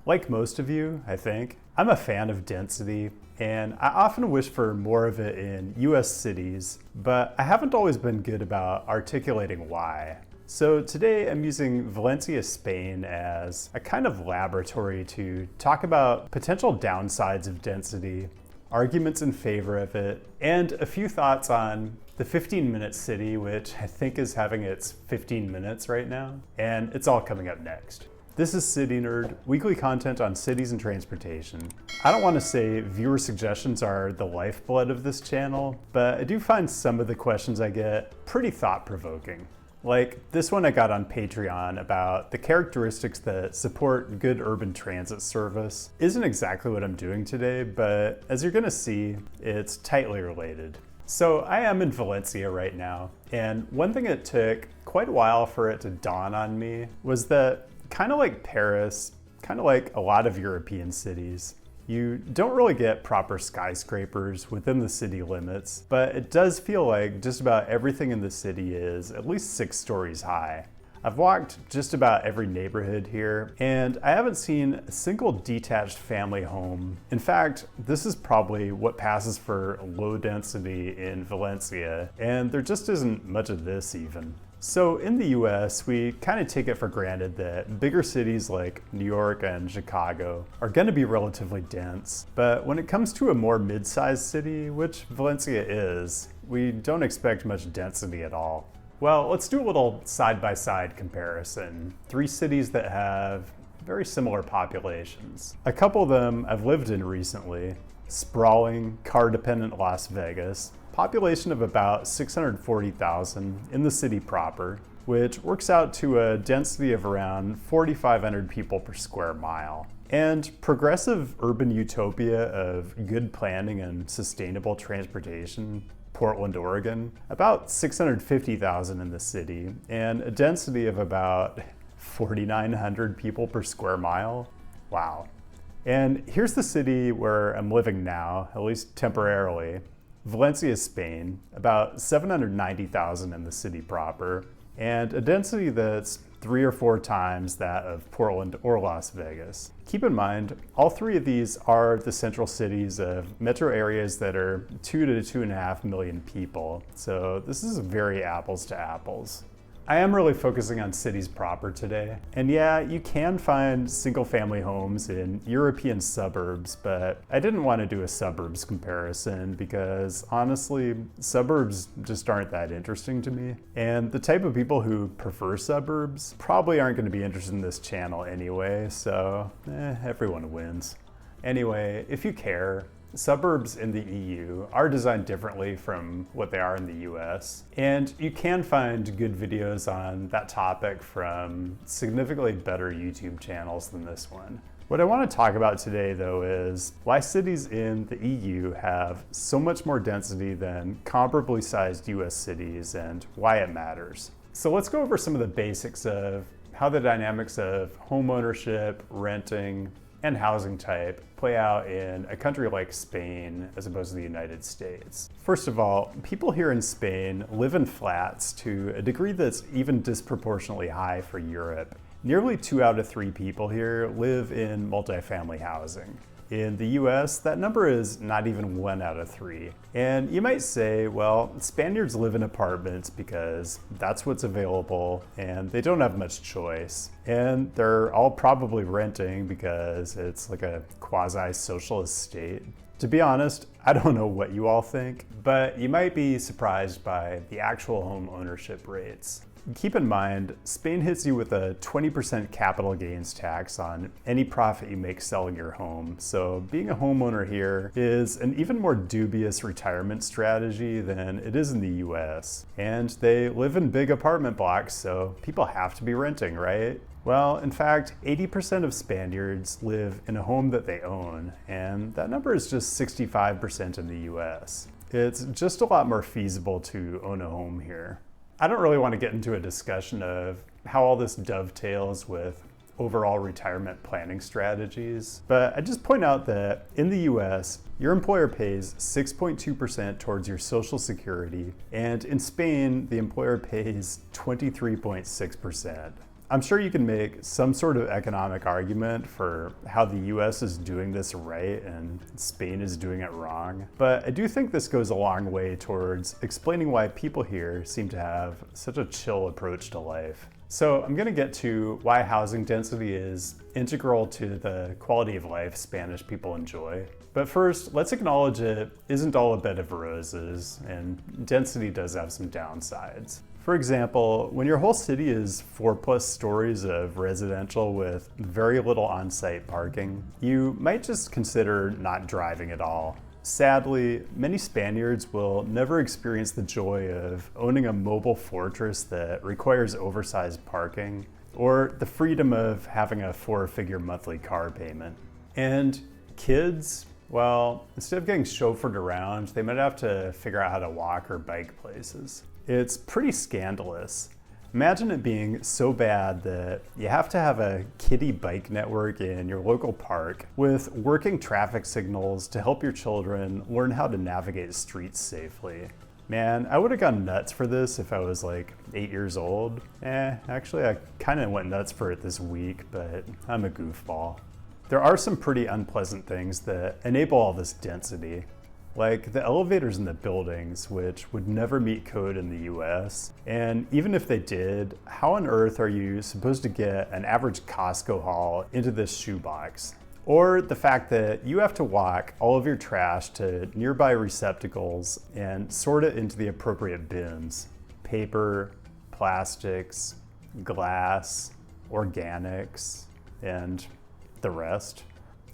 Like most of you, I think, I'm a fan of density, and I often wish for more of it in US cities, but I haven't always been good about articulating why. So today I'm using Valencia, Spain as a kind of laboratory to talk about potential downsides of density, arguments in favor of it, and a few thoughts on the 15-minute city, which I think is having its 15 minutes right now, and it's all coming up next. This is CityNerd, weekly content on cities and transportation. I don't want to say viewer suggestions are the lifeblood of this channel, but I do find some of the questions I get pretty thought-provoking. Like this one I got on Patreon about the characteristics that support good urban transit service. Isn't exactly what I'm doing today, but as you're gonna see, it's tightly related. So I am in Valencia right now, and one thing it took quite a while for it to dawn on me was that kind of like Paris, kind of like a lot of European cities, you don't really get proper skyscrapers within the city limits, but it does feel like just about everything in the city is at least 6 stories high. I've walked just about every neighborhood here, and I haven't seen a single detached family home. In fact, this is probably what passes for low density in Valencia, and there just isn't much of this even. So in the US, we kind of take it for granted that bigger cities like New York and Chicago are going to be relatively dense. But when it comes to a more mid-sized city, which Valencia is, we don't expect much density at all. Well, let's do a little side-by-side comparison. 3 cities that have very similar populations. A couple of them I've lived in recently. Sprawling, car-dependent Las Vegas. Population of about 640,000 in the city proper, which works out to a density of around 4,500 people per square mile. And progressive urban utopia of good planning and sustainable transportation, Portland, Oregon, about 650,000 in the city, and a density of about 4,900 people per square mile. Wow. And here's the city where I'm living now, at least temporarily. Valencia, Spain, about 790,000 in the city proper, and a density that's 3 or 4 times that of Portland or Las Vegas. Keep in mind, all 3 of these are the central cities of metro areas that are 2 to 2.5 million people, so this is very apples to apples. I am really focusing on cities proper today. And yeah, you can find single-family homes in European suburbs, but I didn't want to do a suburbs comparison because honestly, suburbs just aren't that interesting to me. And the type of people who prefer suburbs probably aren't going to be interested in this channel anyway, so everyone wins. Anyway, if you care, suburbs in the EU are designed differently from what they are in the US, and you can find good videos on that topic from significantly better YouTube channels than this one. What I want to talk about today, though, is why cities in the EU have so much more density than comparably sized US cities and why it matters. So let's go over some of the basics of how the dynamics of home ownership, renting, and housing type play out in a country like Spain as opposed to the United States. First of all, people here in Spain live in flats to a degree that's even disproportionately high for Europe. Nearly 2 out of 3 people here live in multifamily housing. In the US, that number is not even 1 out of 3. And you might say, well, Spaniards live in apartments because that's what's available and they don't have much choice. And they're all probably renting because it's like a quasi-socialist state. To be honest, I don't know what you all think, but you might be surprised by the actual home ownership rates. Keep in mind, Spain hits you with a 20% capital gains tax on any profit you make selling your home, so being a homeowner here is an even more dubious retirement strategy than it is in the US. And they live in big apartment blocks, so people have to be renting, right? Well, in fact, 80% of Spaniards live in a home that they own, and that number is just 65% in the US. It's just a lot more feasible to own a home here. I don't really want to get into a discussion of how all this dovetails with overall retirement planning strategies, but I just point out that in the US, your employer pays 6.2% towards your Social Security, and in Spain, the employer pays 23.6%. I'm sure you can make some sort of economic argument for how the US is doing this right and Spain is doing it wrong, but I do think this goes a long way towards explaining why people here seem to have such a chill approach to life. So I'm gonna get to why housing density is integral to the quality of life Spanish people enjoy. But first, let's acknowledge it isn't all a bed of roses, and density does have some downsides. For example, when your whole city is 4+ stories of residential with very little on-site parking, you might just consider not driving at all. Sadly, many Spaniards will never experience the joy of owning a mobile fortress that requires oversized parking, or the freedom of having a 4-figure monthly car payment. And kids, well, instead of getting chauffeured around, they might have to figure out how to walk or bike places. It's pretty scandalous. Imagine it being so bad that you have to have a kiddie bike network in your local park with working traffic signals to help your children learn how to navigate streets safely. Man, I would have gone nuts for this if I was like 8 years old. Actually, I kind of went nuts for it this week, but I'm a goofball. There are some pretty unpleasant things that enable all this density, like the elevators in the buildings, which would never meet code in the US. And even if they did, how on earth are you supposed to get an average Costco haul into this shoebox? Or the fact that you have to walk all of your trash to nearby receptacles and sort it into the appropriate bins. Paper, plastics, glass, organics, and the rest.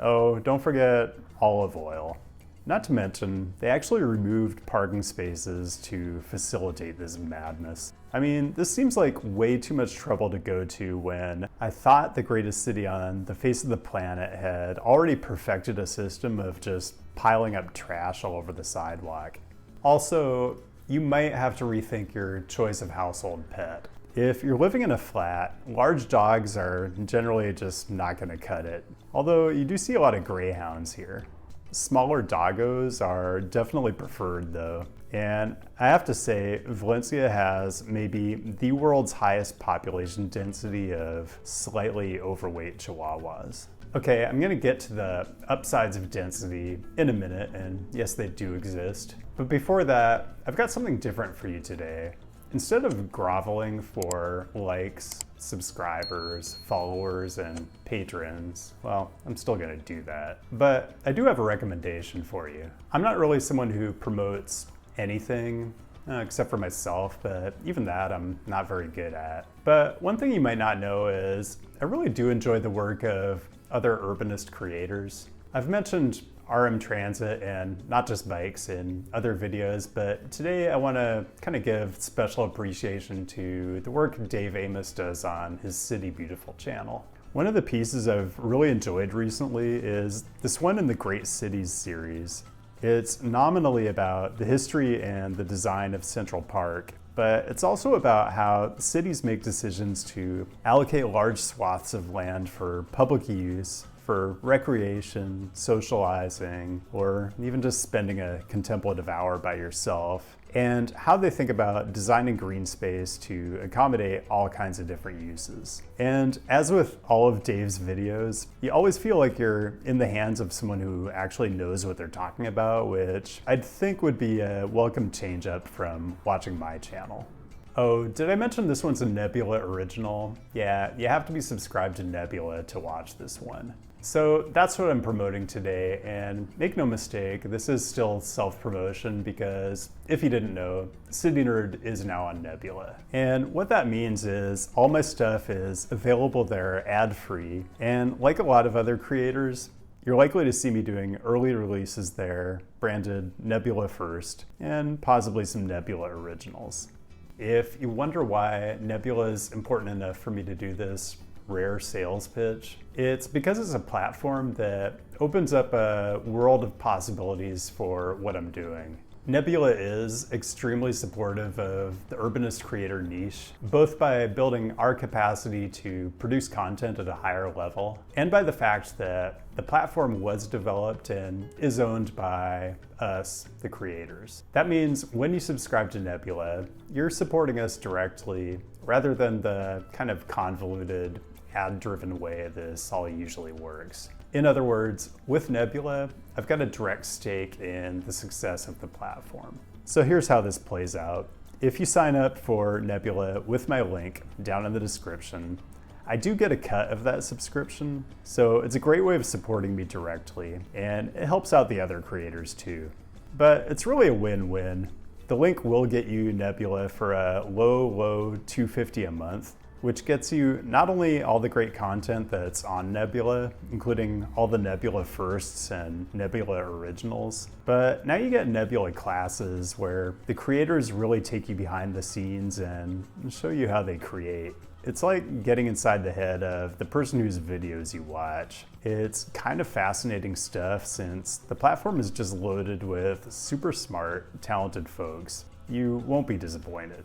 Oh, don't forget olive oil. Not to mention, they actually removed parking spaces to facilitate this madness. I mean, this seems like way too much trouble to go to when I thought the greatest city on the face of the planet had already perfected a system of just piling up trash all over the sidewalk. Also, you might have to rethink your choice of household pet. If you're living in a flat, large dogs are generally just not gonna cut it. Although you do see a lot of greyhounds here. Smaller doggos are definitely preferred though. And I have to say, Valencia has maybe the world's highest population density of slightly overweight Chihuahuas. Okay, I'm gonna get to the upsides of density in a minute, and yes, they do exist. But before that, I've got something different for you today. Instead of groveling for likes, subscribers, followers, and patrons, well, I'm still gonna do that. But I do have a recommendation for you. I'm not really someone who promotes anything, except for myself, but even that I'm not very good at. But one thing you might not know is I really do enjoy the work of other urbanist creators. I've mentioned RM Transit and not just bikes in other videos, but today I want to kind of give special appreciation to the work Dave Amos does on his City Beautiful channel. One of the pieces I've really enjoyed recently is this one in the Great Cities series. It's nominally about the history and the design of Central Park, but it's also about how cities make decisions to allocate large swaths of land for public use, for recreation, socializing, or even just spending a contemplative hour by yourself, and how they think about designing green space to accommodate all kinds of different uses. And as with all of Dave's videos, you always feel like you're in the hands of someone who actually knows what they're talking about, which I'd think would be a welcome change up from watching my channel. Oh, did I mention this one's a Nebula original? Yeah, you have to be subscribed to Nebula to watch this one. So that's what I'm promoting today, and make no mistake, this is still self-promotion because if you didn't know, CityNerd is now on Nebula. And what that means is all my stuff is available there ad-free, and like a lot of other creators, you're likely to see me doing early releases there, branded Nebula first, and possibly some Nebula originals. If you wonder why Nebula is important enough for me to do this rare sales pitch, it's because it's a platform that opens up a world of possibilities for what I'm doing. Nebula is extremely supportive of the urbanist creator niche, both by building our capacity to produce content at a higher level, and by the fact that the platform was developed and is owned by us, the creators. That means when you subscribe to Nebula, you're supporting us directly rather than the kind of convoluted, ad-driven way this all usually works. In other words, with Nebula, I've got a direct stake in the success of the platform. So here's how this plays out. If you sign up for Nebula with my link down in the description, I do get a cut of that subscription, so it's a great way of supporting me directly, and it helps out the other creators too. But it's really a win-win. The link will get you Nebula for a low $250 a month, which gets you not only all the great content that's on Nebula, including all the Nebula firsts and Nebula originals, but now you get Nebula classes where the creators really take you behind the scenes and show you how they create. It's like getting inside the head of the person whose videos you watch. It's kind of fascinating stuff since the platform is just loaded with super smart, talented folks. You won't be disappointed.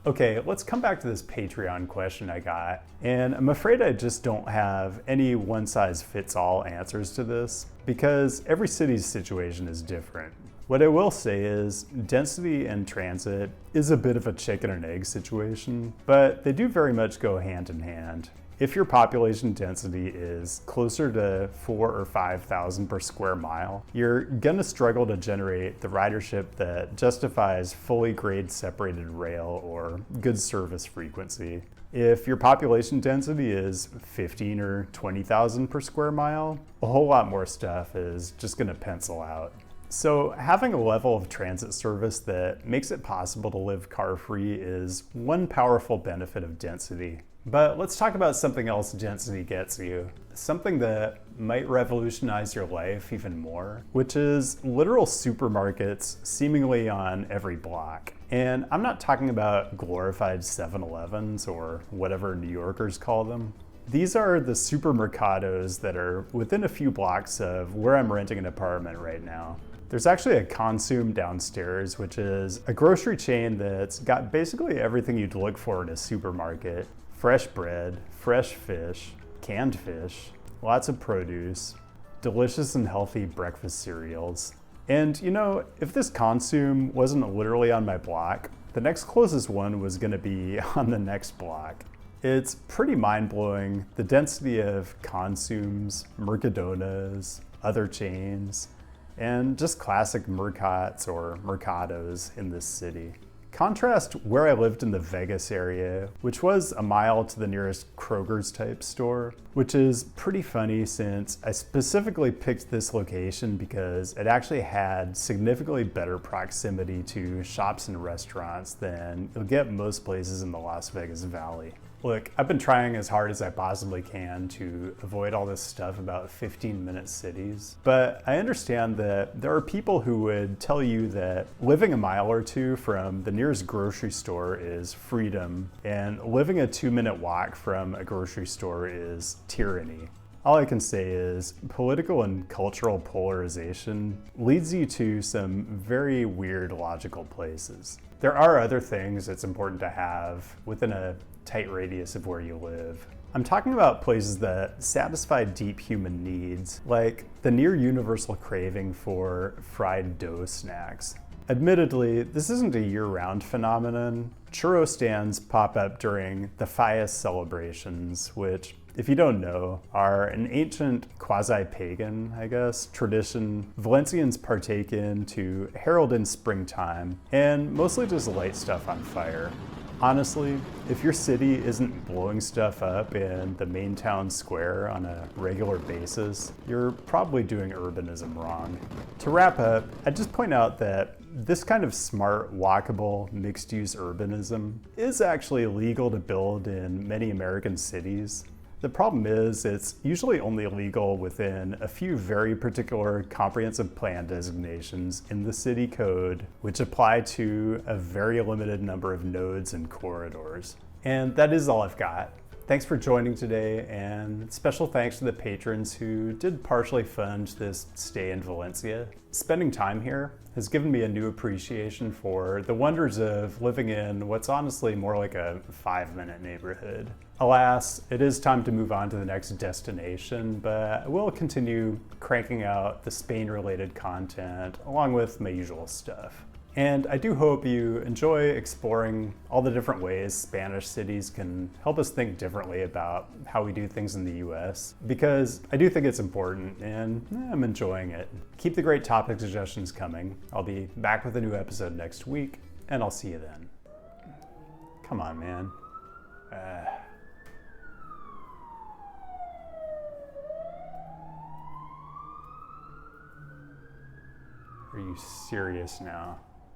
Okay, let's come back to this Patreon question I got, and I'm afraid I just don't have any one-size-fits-all answers to this because every city's situation is different. What I will say is density and transit is a bit of a chicken and egg situation, but they do very much go hand in hand. If your population density is closer to 4,000 or 5,000 per square mile, you're gonna struggle to generate the ridership that justifies fully grade separated rail or good service frequency. If your population density is 15 or 20,000 per square mile, a whole lot more stuff is just gonna pencil out. So having a level of transit service that makes it possible to live car-free is one powerful benefit of density. But let's talk about something else density gets you. Something that might revolutionize your life even more, which is literal supermarkets seemingly on every block. And I'm not talking about glorified 7-Elevens or whatever New Yorkers call them. These are the supermercados that are within a few blocks of where I'm renting an apartment right now. There's actually a Consum downstairs, which is a grocery chain that's got basically everything you'd look for in a supermarket. Fresh bread, fresh fish, canned fish, lots of produce, delicious and healthy breakfast cereals. And you know, if this Consum wasn't literally on my block, the next closest one was gonna be on the next block. It's pretty mind-blowing, the density of Consums, Mercadonas, other chains, and just classic mercats or mercados in this city. Contrast where I lived in the Vegas area, which was a mile to the nearest Kroger's type store, which is pretty funny since I specifically picked this location because it actually had significantly better proximity to shops and restaurants than you'll get most places in the Las Vegas Valley. Look, I've been trying as hard as I possibly can to avoid all this stuff about 15-minute cities, but I understand that there are people who would tell you that living a mile or two from the nearest grocery store is freedom, and living a 2-minute walk from a grocery store is tyranny. All I can say is political and cultural polarization leads you to some very weird logical places. There are other things it's important to have within a tight radius of where you live. I'm talking about places that satisfy deep human needs, like the near universal craving for fried dough snacks. Admittedly, this isn't a year-round phenomenon. Churro stands pop up during the Fies celebrations, which, if you don't know, are an ancient quasi-pagan, I guess, tradition Valencians partake in to herald in springtime, and mostly just light stuff on fire. Honestly, if your city isn't blowing stuff up in the main town square on a regular basis, you're probably doing urbanism wrong. To wrap up, I'd just point out that this kind of smart, walkable, mixed-use urbanism is actually legal to build in many American cities. The problem is it's usually only legal within a few very particular comprehensive plan designations in the city code, which apply to a very limited number of nodes and corridors. And that is all I've got. Thanks for joining today, and special thanks to the patrons who did partially fund this stay in Valencia. Spending time here has given me a new appreciation for the wonders of living in what's honestly more like a 5-minute neighborhood. Alas, it is time to move on to the next destination, but I will continue cranking out the Spain-related content along with my usual stuff. And I do hope you enjoy exploring all the different ways Spanish cities can help us think differently about how we do things in the US, because I do think it's important and I'm enjoying it. Keep the great topic suggestions coming. I'll be back with a new episode next week, and I'll see you then. Come on, man. Are you serious now?